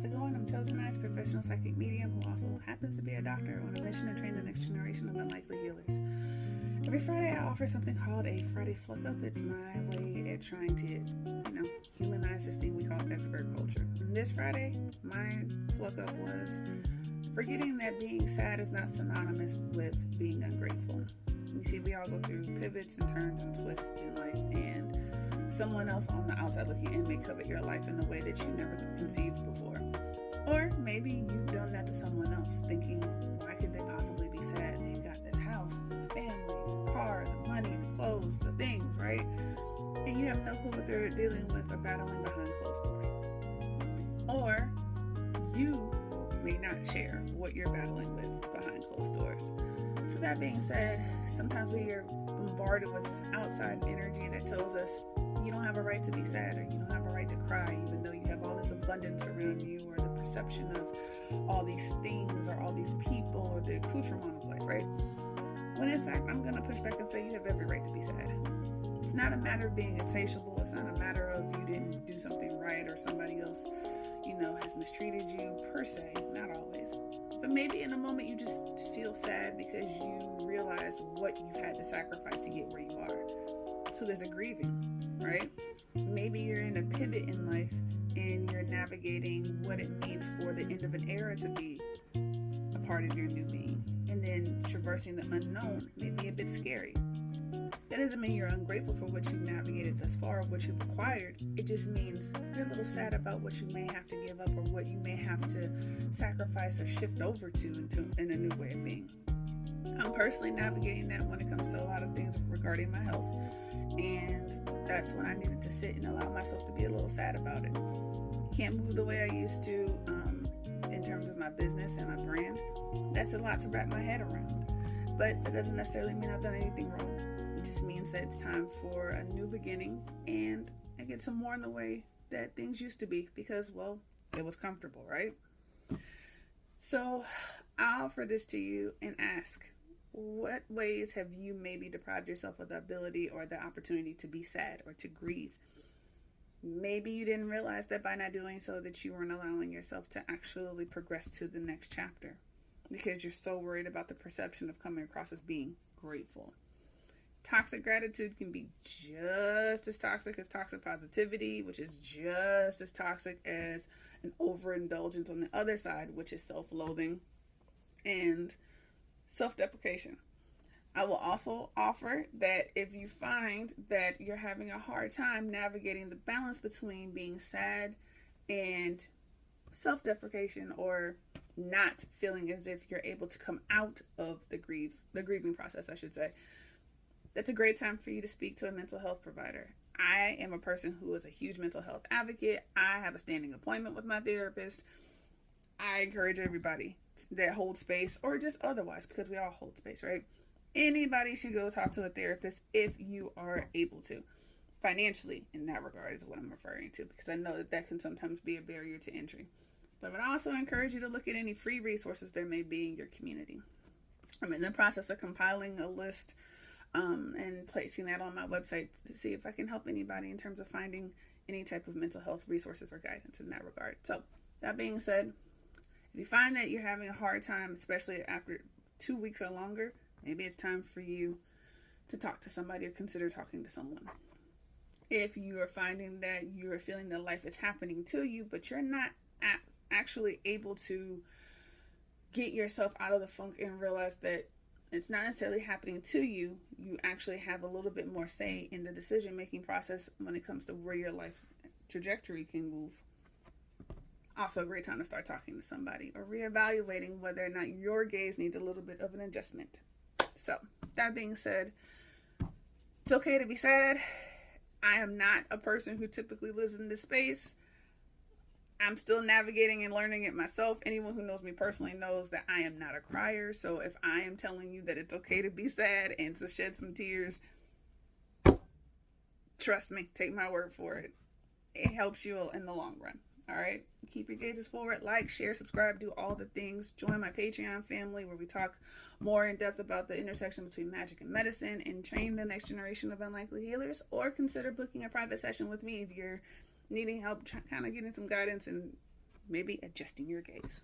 it going? I'm ChosenEyes, professional psychic medium who also happens to be a doctor on a mission to train the next generation of unlikely healers. Every Friday I offer something called a Friday Fluck Up. It's my way at trying to, humanize this thing we call expert culture. And this Friday, my Fluck Up was forgetting that being sad is not synonymous with being ungrateful. You see, we all go through pivots and turns and twists in life, and someone else on the outside looking in may covet your life in a way that you never conceived before. Or maybe you've done that to someone else, thinking, why could they possibly be sad? They've got this house, this family, the car, the money, the clothes, the things, right? And you have no clue what they're dealing with or battling behind closed doors. Or you may not share what you're battling with behind closed doors. So that being said, sometimes we are bombarded with outside energy that tells us you don't have a right to be sad, or you don't have a right to cry, even though you have all this abundance around you, or the perception of all these things or all these people or the accoutrement of life, right? When in fact, I'm going to push back and say you have every right to be sad. It's not a matter of being insatiable. It's not a matter of you didn't do something right or somebody else, has mistreated you per se. Not always. But maybe in a moment you just feel sad because you realize what you've had to sacrifice to get where you are. So there's a grieving, right? Maybe you're in a pivot in life and you're navigating what it means for the end of an era to be a part of your new being. And then traversing the unknown may be a bit scary. That doesn't mean you're ungrateful for what you've navigated thus far, or what you've acquired. It just means you're a little sad about what you may have to give up, or what you may have to sacrifice or shift over to in a new way of being. I'm personally navigating that when it comes to a lot of things regarding my health. And that's when I needed to sit and allow myself to be a little sad about it. Can't move the way I used to in terms of my business and my brand. That's a lot to wrap my head around. But that doesn't necessarily mean I've done anything wrong. It just means that it's time for a new beginning, and I get some more in the way that things used to be because, well, it was comfortable, right? So I offer this to you and ask, what ways have you maybe deprived yourself of the ability or the opportunity to be sad or to grieve? Maybe you didn't realize that by not doing so that you weren't allowing yourself to actually progress to the next chapter because you're so worried about the perception of coming across as being grateful. Toxic gratitude can be just as toxic as toxic positivity, which is just as toxic as an overindulgence on the other side, which is self-loathing and self-deprecation. I will also offer that if you find that you're having a hard time navigating the balance between being sad and self-deprecation, or not feeling as if you're able to come out of the grieving process, I should say, that's a great time for you to speak to a mental health provider. I am a person who is a huge mental health advocate. I have a standing appointment with my therapist. I encourage everybody that holds space, or just otherwise, because we all hold space, right? Anybody should go talk to a therapist if you are able to. Financially, in that regard, is what I'm referring to, because I know that can sometimes be a barrier to entry. But I would also encourage you to look at any free resources there may be in your community. I'm in the process of compiling a list and placing that on my website to see if I can help anybody in terms of finding any type of mental health resources or guidance in that regard. So that being said, if you find that you're having a hard time, especially after 2 weeks or longer, maybe it's time for you to talk to somebody or consider talking to someone. If you are finding that you are feeling that life is happening to you, but you're not actually able to get yourself out of the funk and realize that it's not necessarily happening to you, you actually have a little bit more say in the decision-making process when it comes to where your life's trajectory can move. Also a great time to start talking to somebody or reevaluating whether or not your gaze needs a little bit of an adjustment. So, that being said, it's okay to be sad. I am not a person who typically lives in this space. I'm still navigating and learning it myself. Anyone who knows me personally knows that I am not a crier. So if I am telling you that it's okay to be sad and to shed some tears, trust me, take my word for it. It helps you in the long run. All right. Keep your gazes forward. Like, share, subscribe, do all the things. Join my Patreon family where we talk more in depth about the intersection between magic and medicine and train the next generation of unlikely healers. Or consider booking a private session with me if you're needing help kind of getting some guidance and maybe adjusting your gaze.